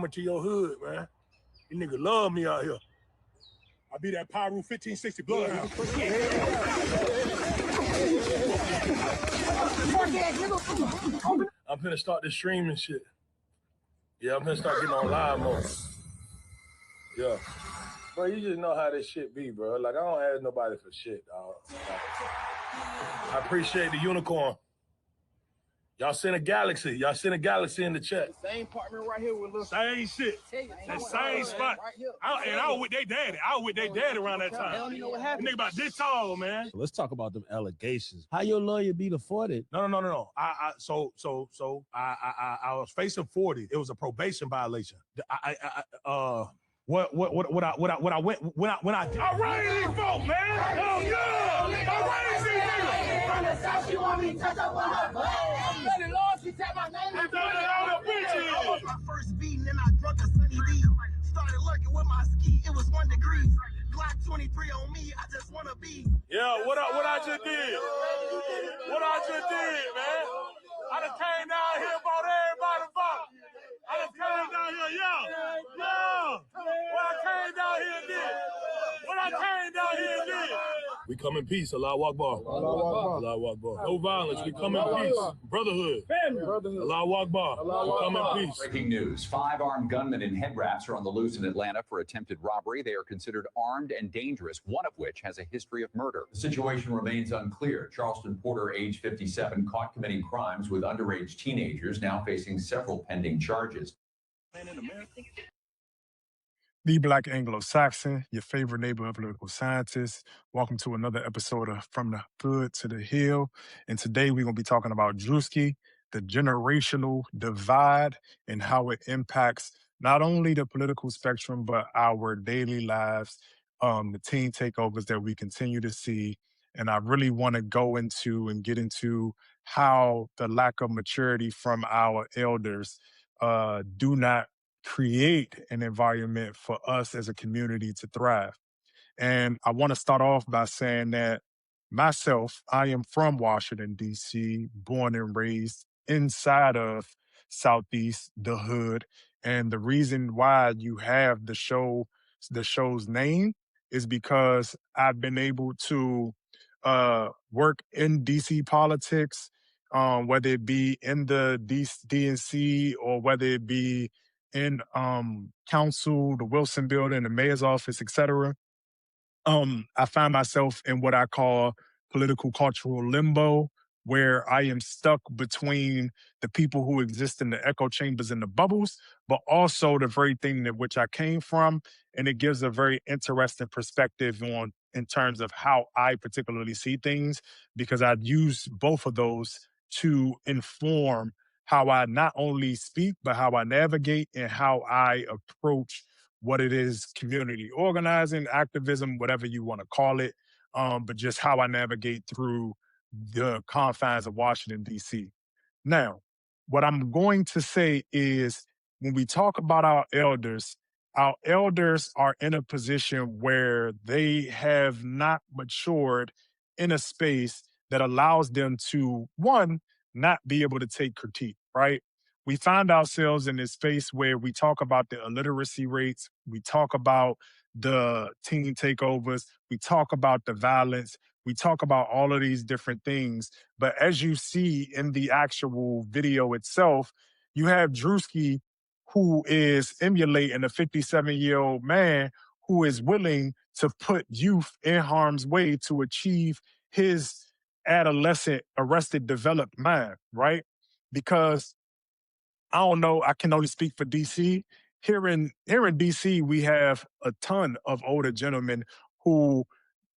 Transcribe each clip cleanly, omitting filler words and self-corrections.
coming to your hood, man. You niggas love me out here. I be that Pyro 1560 bloodhound. I'm finna start this streaming shit. Yeah, I'm finna start getting on live mode. Yeah. Bro, you just know how this shit be, bro. Like, I don't ask nobody for shit, dog. Like, I appreciate the unicorn. Y'all send a galaxy. Y'all send a galaxy in the chat. Same partner right here with little. Same shit. That same spot. Right here. I was with their daddy. I was with their daddy around that time. They don't even know what happened. Nigga about this tall, man. Let's talk about them allegations. How your lawyer beat a 40? No. I was facing 40. It was a probation violation. What I went when I raised these folk, man. Hell yeah! I raised these niggas. From the south, she want me to touch up on her butt. I'm Lord, she said my name. I was my first beating and I drunk a Sunny D. Started lurking with my ski. It was 1 degree. Glock 23 on me. I just wanna be. Yeah, what I just did. What I just did, man. I done came down here, bought everybody fuck. I done came down here, yeah. What I came down here and did. What I came down here and did. We come in peace, Allahu Akbar. Allahu Akbar. No violence, we come in peace. Brotherhood. Allahu Akbar. We come in peace. Breaking news. 5 armed gunmen in head wraps are on the loose in Atlanta for attempted robbery. They are considered armed and dangerous, one of which has a history of murder. The situation remains unclear. Charleston Porter, age 57, caught committing crimes with underage teenagers, now facing several pending charges. The Black Anglo-Saxon, your favorite neighborhood political scientist. Welcome to another episode of From the Hood to the Hill. And today we're going to be talking about Druski, the generational divide, and how it impacts not only the political spectrum, but our daily lives, the teen takeovers that we continue to see. And I really want to go into and get into how the lack of maturity from our elders do not create an environment for us as a community to thrive. And I want to start off by saying that myself, I am from Washington, D.C., born and raised inside of Southeast, the hood. And the reason why you have the show's name is because I've been able to work in D.C. politics, whether it be in the DNC or whether it be in council, the Wilson building, the mayor's office, etc. I find myself in what I call political cultural limbo, where I am stuck between the people who exist in the echo chambers and the bubbles, but also the very thing that which I came from. And it gives a very interesting perspective on in terms of how I particularly see things, because I use both of those to inform how I not only speak, but how I navigate and how I approach what it is, community organizing, activism, whatever you want to call it, but just how I navigate through the confines of Washington, D.C. Now, what I'm going to say is when we talk about our elders are in a position where they have not matured in a space that allows them to, one, not be able to take critique, right? We find ourselves in this space where we talk about the illiteracy rates, we talk about the teen takeovers, we talk about the violence, we talk about all of these different things. But as you see in the actual video itself, you have Druski, who is emulating a 57-year-old man who is willing to put youth in harm's way to achieve his adolescent arrested developed mind, right? Because I don't know, I can only speak for DC. Here in DC, we have a ton of older gentlemen who,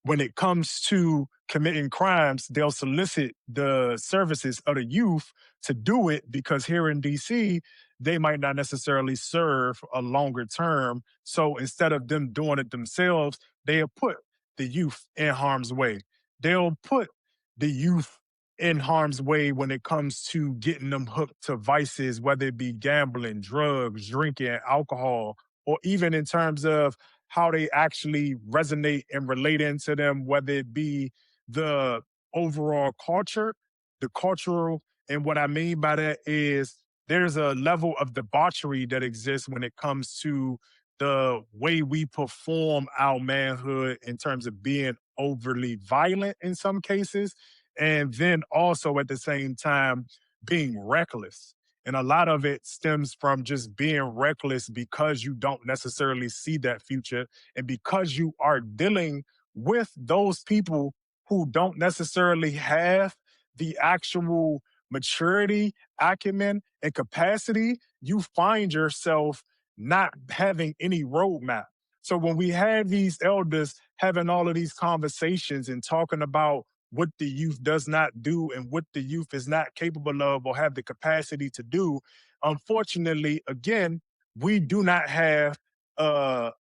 when it comes to committing crimes, they'll solicit the services of the youth to do it, because here in DC, they might not necessarily serve a longer term. So instead of them doing it themselves, they'll put the youth in harm's way. They'll put the youth in harm's way when it comes to getting them hooked to vices, whether it be gambling, drugs, drinking, alcohol, or even in terms of how they actually resonate and relate into them, whether it be the overall culture, the cultural. And what I mean by that is there's a level of debauchery that exists when it comes to the way we perform our manhood in terms of being overly violent in some cases, and then also at the same time being reckless. And a lot of it stems from just being reckless because you don't necessarily see that future and because you are dealing with those people who don't necessarily have the actual maturity, acumen, and capacity. You find yourself not having any roadmap. So when we have these elders having all of these conversations and talking about what the youth does not do and what the youth is not capable of or have the capacity to do, unfortunately, again, we do not have a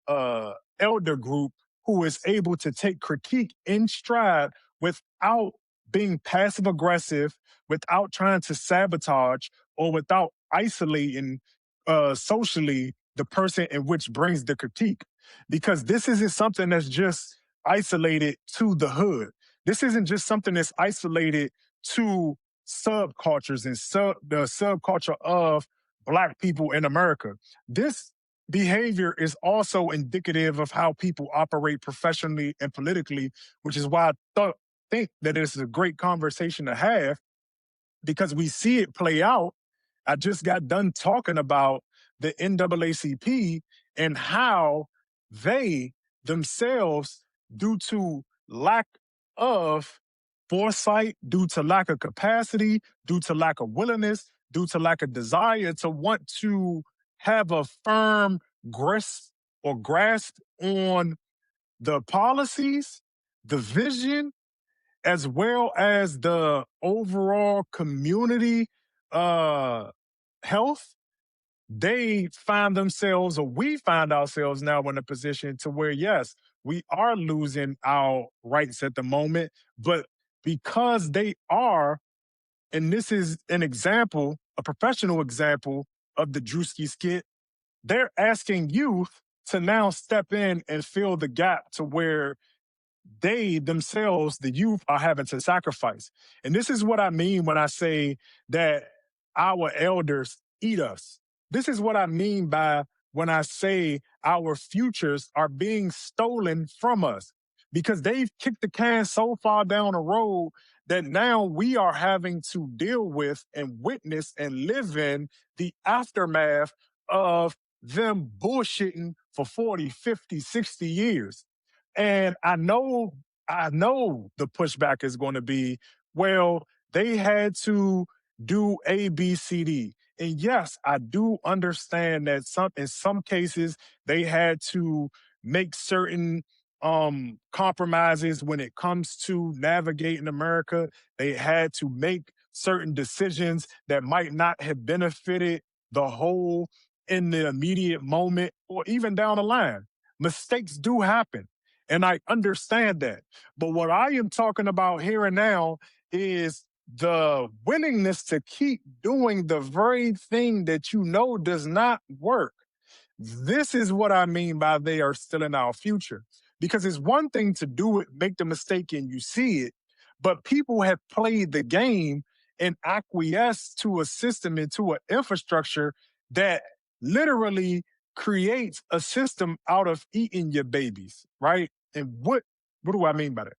elder group who is able to take critique in stride without being passive aggressive, without trying to sabotage, or without isolating socially the person in which brings the critique. Because this isn't something that's just isolated to the hood. This isn't just something that's isolated to subcultures and the subculture of Black people in America. This behavior is also indicative of how people operate professionally and politically, which is why I think that this is a great conversation to have because we see it play out. I just got done talking about the NAACP and how they themselves, due to lack of foresight, due to lack of capacity, due to lack of willingness, due to lack of desire to want to have a firm grasp on the policies, the vision, as well as the overall community health, they find themselves, or we find ourselves now in a position to where, yes, we are losing our rights at the moment, but because they are, and this is an example, a professional example of the Druski skit, they're asking youth to now step in and fill the gap to where they themselves, the youth, are having to sacrifice. And this is what I mean when I say that our elders eat us. This is what I mean by when I say our futures are being stolen from us because they've kicked the can so far down the road that now we are having to deal with and witness and live in the aftermath of them bullshitting for 40, 50, 60 years. And I know the pushback is going to be, well, they had to do A, B, C, D. And yes, I do understand that in some cases they had to make certain compromises when it comes to navigating America. They had to make certain decisions that might not have benefited the whole in the immediate moment or even down the line. Mistakes do happen. And I understand that. But what I am talking about here and now is the willingness to keep doing the very thing that you know does not work. This is what I mean by they are still in our future. Because it's one thing to do it, make the mistake, and you see it, but people have played the game and acquiesced to a system and to an infrastructure that literally creates a system out of eating your babies, right? And what do I mean by that?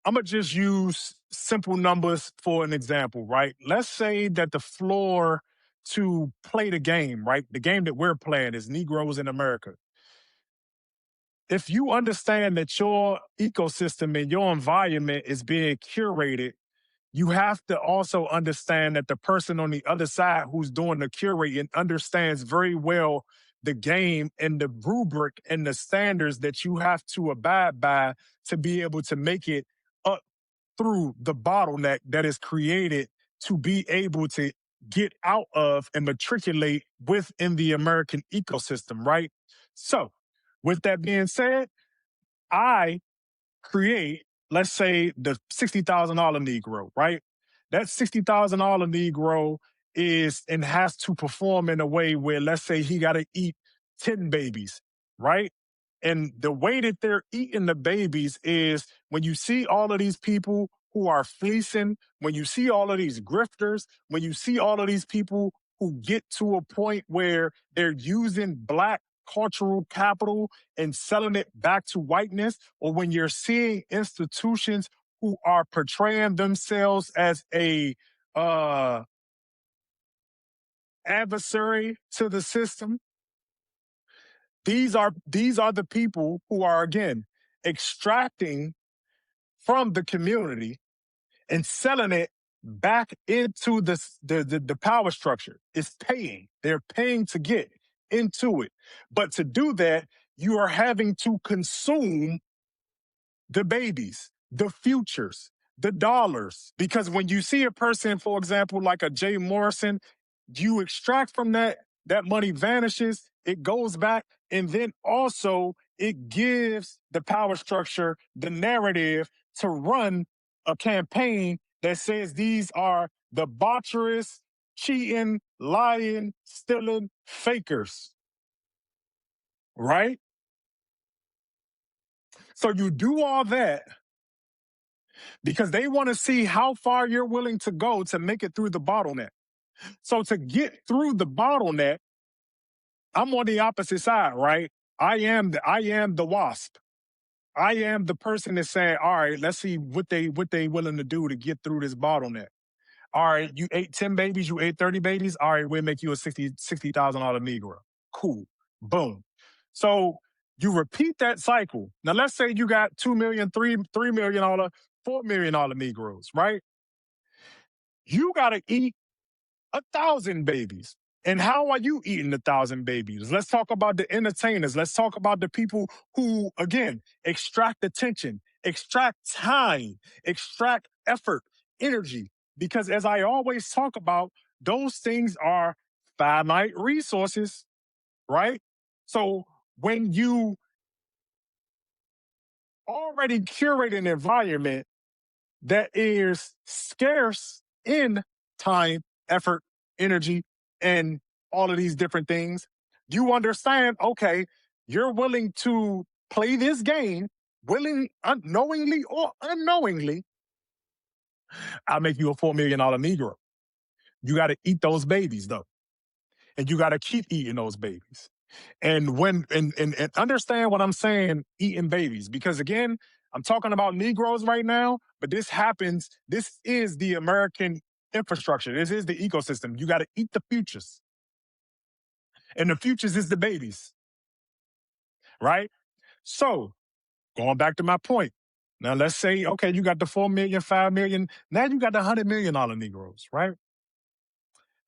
I'm going to just use simple numbers for an example, right? Let's say that the floor to play the game, right? The game that we're playing is Negroes in America. If you understand that your ecosystem and your environment is being curated, you have to also understand that the person on the other side who's doing the curating understands very well the game and the rubric and the standards that you have to abide by to be able to make it up through the bottleneck that is created to be able to get out of and matriculate within the American ecosystem, right? So, with that being said, I create, let's say, the $60,000 Negro, right? That $60,000 Negro is and has to perform in a way where, let's say, he got to eat 10 babies, right? And the way that they're eating the babies is when you see all of these people who are fleecing, when you see all of these grifters, when you see all of these people who get to a point where they're using Black cultural capital and selling it back to whiteness, or when you're seeing institutions who are portraying themselves as a adversary to the system, these are the people who are, again, extracting from the community and selling it back into the power structure. It's paying. They're paying to get into it. But to do that, you are having to consume the babies, the futures, the dollars. Because when you see a person, for example, like a Jay Morrison, you extract from that money vanishes, it goes back, and then also it gives the power structure the narrative to run a campaign that says these are debaucherous, cheating, lying, stealing fakers, right? So you do all that because they want to see how far you're willing to go to make it through the bottleneck. So to get through the bottleneck, I'm on the opposite side, right? I am the wasp. I am the person that's saying, all right, let's see what they willing to do to get through this bottleneck. All right, you ate 10 babies, you ate 30 babies. All right, we'll make you a $60,000 Negro. Cool. Boom. So you repeat that cycle. Now let's say you got $2 million, $3 million, $4 million Negroes, right? You gotta eat 1,000 babies. And how are you eating 1,000 babies? Let's talk about the entertainers. Let's talk about the people who, again, extract attention, extract time, extract effort, energy. Because as I always talk about, those things are finite resources, right? So when you already curate an environment that is scarce in time, effort, energy, and all of these different things, you understand, okay, you're willing to play this game, knowingly or unknowingly, I'll make you a $4 million Negro. You got to eat those babies, though. And you got to keep eating those babies. And and understand what I'm saying, eating babies, because again, I'm talking about Negroes right now, but this is the American infrastructure. This is the ecosystem. You got to eat the futures. And the futures is the babies, right? So going back to my point. Now let's say, okay, you got the 4 million, 5 million. Now you got the $100 million Negroes, right?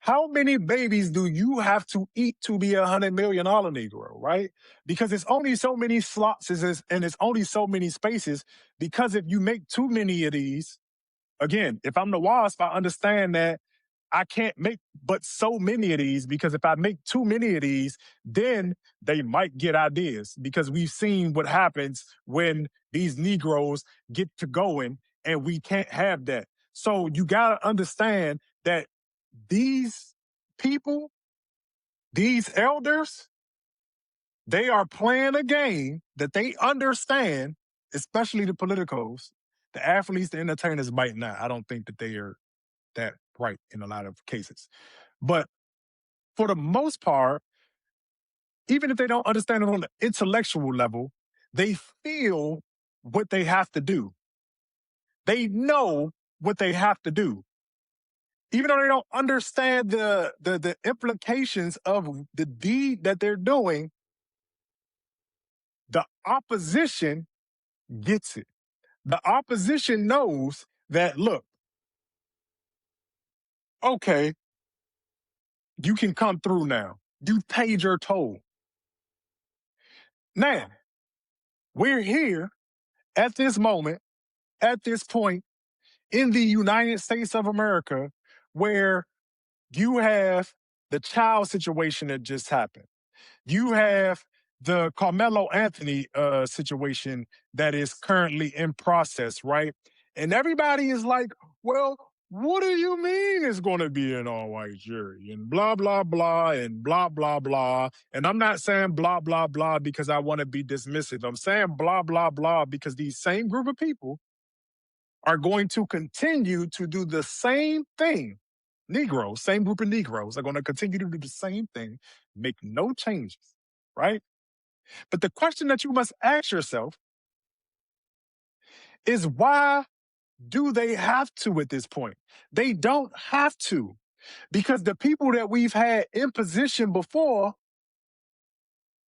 How many babies do you have to eat to be a $100 million Negro, right? Because it's only so many slots and it's only so many spaces. Because if you make too many of these, again, if I'm the wasp, I understand that I can't make but so many of these, because if I make too many of these, then they might get ideas, because we've seen what happens when these Negroes get to going, and we can't have that. So you got to understand that these people, these elders, they are playing a game that they understand, especially the politicos. The athletes, the entertainers might not. I don't think that they are that bright in a lot of cases. But for the most part, even if they don't understand it on the intellectual level, they feel what they have to do. They know what they have to do. Even though they don't understand the implications of the deed that they're doing, the opposition gets it. The opposition knows that, look, okay, you can come through now. You paid your toll. Now, we're here at this moment, at this point in the United States of America, where you have the child situation that just happened. You have the Carmelo Anthony situation that is currently in process, right? And everybody is like, well, what do you mean it's going to be an all-white jury? And blah, blah, blah, and blah, blah, blah. And I'm not saying blah, blah, blah because I want to be dismissive. I'm saying blah, blah, blah because these same group of people are going to continue to do the same thing. Negroes, same group of Negroes are going to continue to do the same thing, make no changes, right? But the question that you must ask yourself is why do they have to at this point? They don't have to, because the people that we've had in position before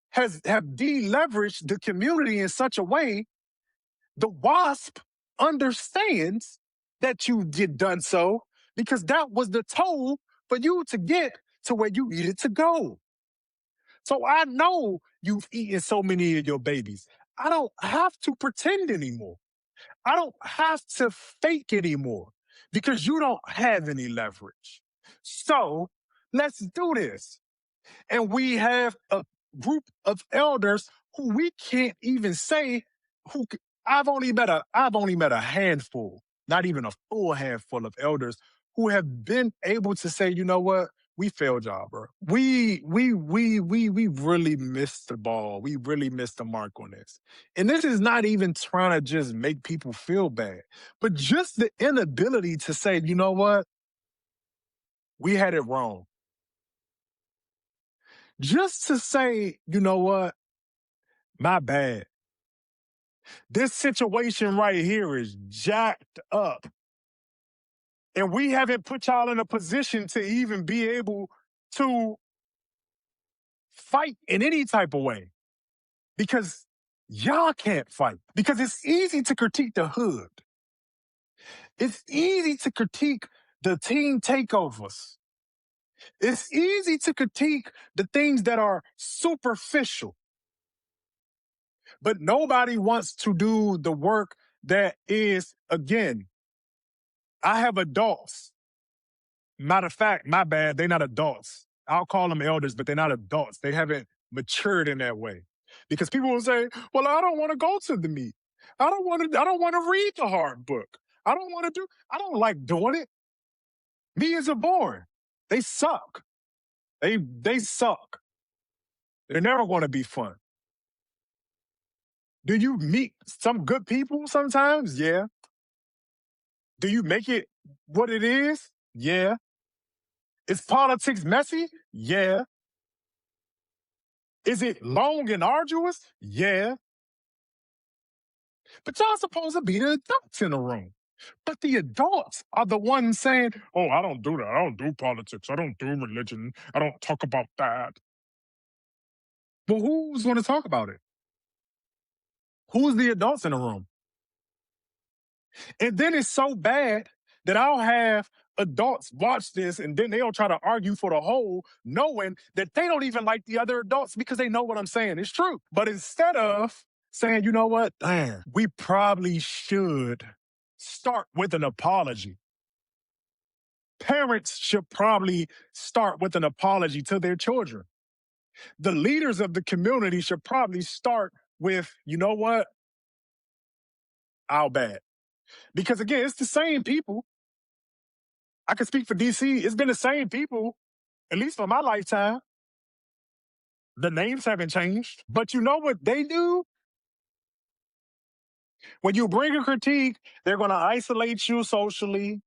have deleveraged the community in such a way the WASP understands that you did done so because that was the toll for you to get to where you needed to go. So I know you've eaten so many of your babies. I don't have to pretend anymore. I don't have to fake anymore because you don't have any leverage. So let's do this. And we have a group of elders who we can't even say who I've only met a handful, not even a full handful of elders who have been able to say, you know what? We failed y'all, bro. We really missed the ball. We really missed the mark on this. And this is not even trying to just make people feel bad, but just the inability to say, you know what? We had it wrong. Just to say, you know what? My bad. This situation right here is jacked up. And we haven't put y'all in a position to even be able to fight in any type of way because y'all can't fight. Because it's easy to critique the hood. It's easy to critique the team takeovers. It's easy to critique the things that are superficial. But nobody wants to do the work that is, again, I have adults. Matter of fact, my bad, they're not adults. I'll call them elders, but they're not adults. They haven't matured in that way. Because people will say, well, I don't want to go to the meet. I don't want to read the hard book. I don't like doing it. Meetings are boring. They suck. They suck. They're never going to be fun. Do you meet some good people sometimes? Yeah. Do you make it what it is? Yeah. Is politics messy? Yeah. Is it long and arduous? Yeah. But y'all supposed to be the adults in the room. But the adults are the ones saying, oh, I don't do that. I don't do politics. I don't do religion. I don't talk about that. Well, who's going to talk about it? Who's the adults in the room? And then it's so bad that I'll have adults watch this and then they'll try to argue for the whole, knowing that they don't even like the other adults because they know what I'm saying is true. But instead of saying, you know what, damn, we probably should start with an apology. Parents should probably start with an apology to their children. The leaders of the community should probably start with, you know what, our bad. Because again, it's the same people. I can speak for DC. It's been the same people, at least for my lifetime. The names haven't changed. But you know what they do? When you bring a critique, they're going to isolate you socially.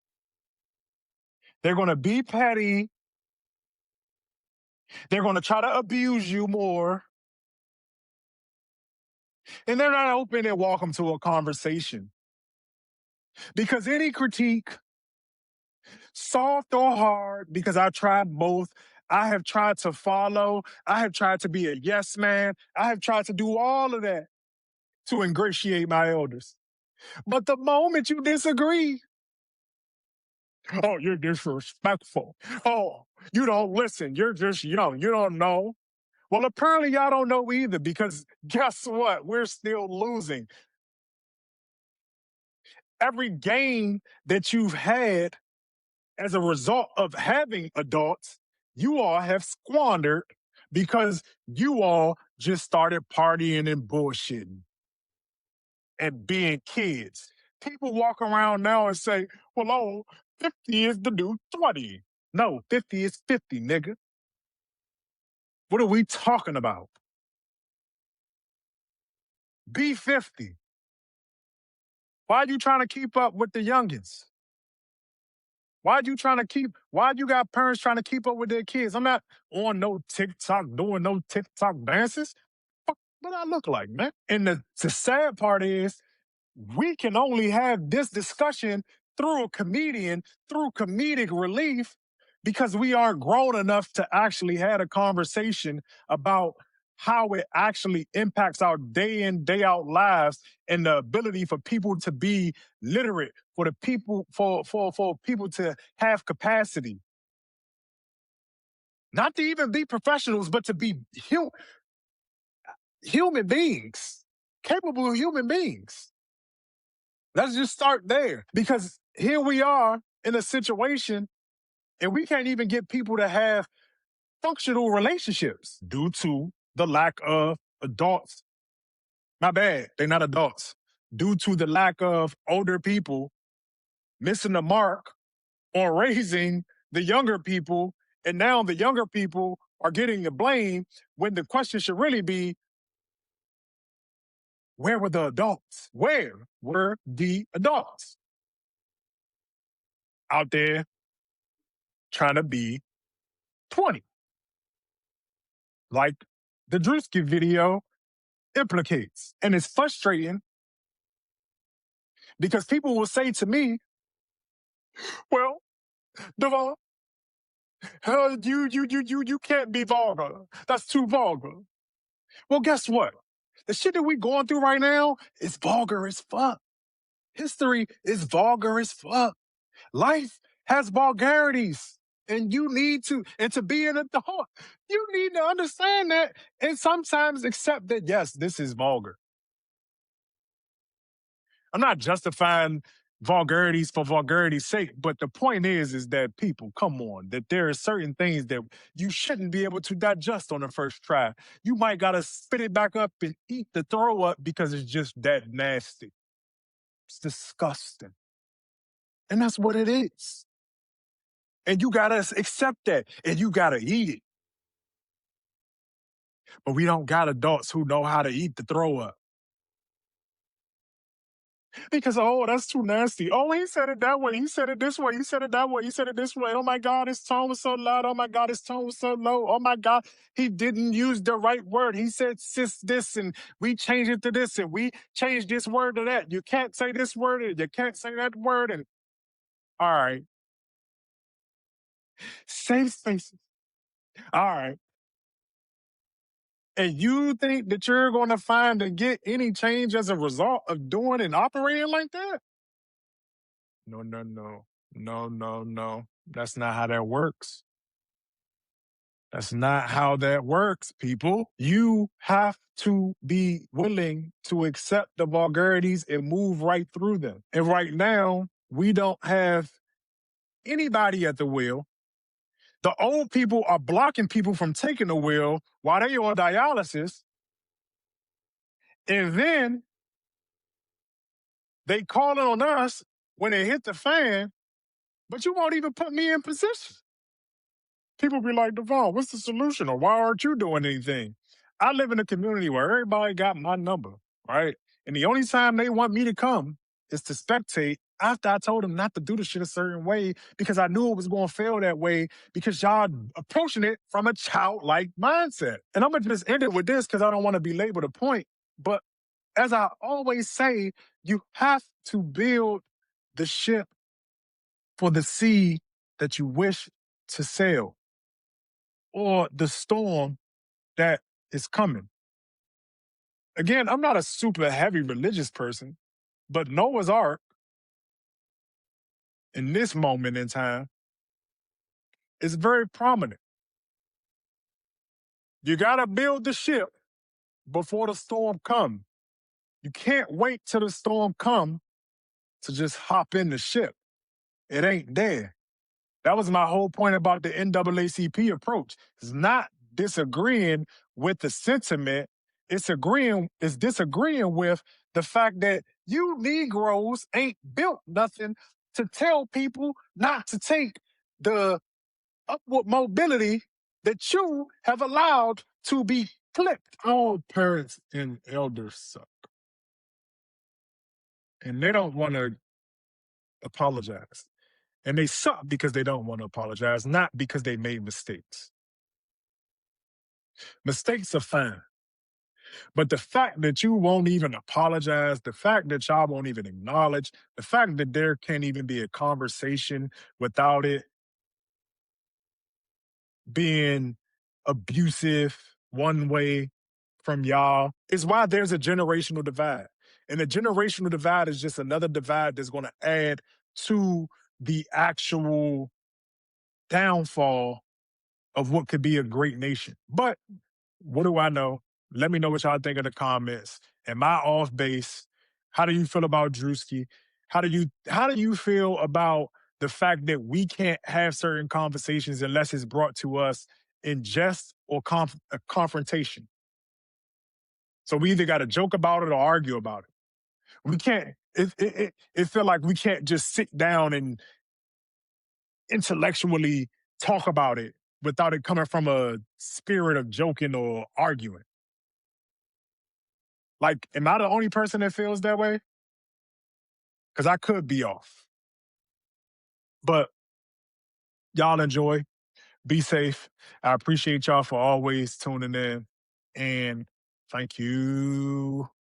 They're going to be petty. They're going to try to abuse you more. And they're not open and welcome to a conversation. Because any critique, soft or hard, because I've tried both, I have tried to follow. I have tried to be a yes man. I have tried to do all of that to ingratiate my elders. But the moment you disagree, oh, you're disrespectful. Oh, you don't listen. You're just young. You don't know. Well, apparently y'all don't know either because guess what? We're still losing. Every game that you've had as a result of having adults, you all have squandered because you all just started partying and bullshitting and being kids. People walk around now and say, well, oh, 50 is the new 20. No, 50 is 50, nigga. What are we talking about? Be 50. Why are you trying to keep up with the youngins? Why you got parents trying to keep up with their kids? I'm not on no TikTok doing no TikTok dances. What I look like, man? And the sad part is we can only have this discussion through a comedian, through comedic relief, because we aren't grown enough to actually have a conversation about how it actually impacts our day in, day out lives and the ability for people to be literate, for the people, for people to have capacity. Not to even be professionals, but to be human beings, capable human beings. Let's just start there, because here we are in a situation and we can't even get people to have functional relationships due to the lack of adults. My bad, they're not adults. Due to the lack of older people missing the mark on raising the younger people. And now the younger people are getting the blame when the question should really be, where were the adults? Where were the adults? Out there trying to be 20. Like the Druski video implicates. And it's frustrating because people will say to me, well, Devon, you can't be vulgar. That's too vulgar. Well, guess what? The shit that we going through right now is vulgar as fuck. History is vulgar as fuck. Life has vulgarities. And you need to, and to be an adult, you need to understand that and sometimes accept that, yes, this is vulgar. I'm not justifying vulgarities for vulgarity's sake, but the point is that people, come on, that there are certain things that you shouldn't be able to digest on the first try. You might gotta spit it back up and eat the throw up because it's just that nasty. It's disgusting. And that's what it is. And you gotta accept that and you gotta eat it. But we don't got adults who know how to eat the throw up. Because, oh, that's too nasty. Oh, he said it that way. He said it this way. He said it that way. He said it this way. Oh, my God, his tone was so loud. Oh, my God, his tone was so low. Oh, my God, he didn't use the right word. He said sis this, and we changed it to this, and we changed this word to that. You can't say this word, and you can't say that word. And all right. Safe spaces. All right. And you think that you're going to find and get any change as a result of doing and operating like that? No, no, no. No, no, no. That's not how that works. That's not how that works, people. You have to be willing to accept the vulgarities and move right through them. And right now, we don't have anybody at the wheel. The old people are blocking people from taking the wheel while they on dialysis. And then they calling on us when they hit the fan, but you won't even put me in position. People be like, Devon, what's the solution? Or why aren't you doing anything? I live in a community where everybody got my number, right? And the only time they want me to come is to spectate after I told them not to do the shit a certain way because I knew it was going to fail that way because y'all approaching it from a childlike mindset. And I'm going to just end it with this because I don't want to belabor the point. But as I always say, you have to build the ship for the sea that you wish to sail, or the storm that is coming. Again, I'm not a super heavy religious person, but Noah's Ark in this moment in time is very prominent. You got to build the ship before the storm comes. You can't wait till the storm comes to just hop in the ship. It ain't there. That was my whole point about the NAACP approach. It's not disagreeing with the sentiment. It's disagreeing with the fact that you Negroes ain't built nothing to tell people not to take the upward mobility that you have allowed to be clipped. All parents and elders suck. and they don't want to apologize. And they suck because they don't want to apologize, not because they made mistakes. Mistakes are fine. But the fact that you won't even apologize, the fact that y'all won't even acknowledge, the fact that there can't even be a conversation without it being abusive one way from y'all is why there's a generational divide. And the generational divide is just another divide that's going to add to the actual downfall of what could be a great nation. But what do I know? Let me know what y'all think in the comments. Am I off base? How do you feel about Druski? How do you feel about the fact that we can't have certain conversations unless it's brought to us in jest or a confrontation? So we either got to joke about it or argue about it. We can't. It feel like we can't just sit down and intellectually talk about it without it coming from a spirit of joking or arguing. Like, am I the only person that feels that way? Because I could be off. But y'all enjoy. Be safe. I appreciate y'all for always tuning in. And thank you.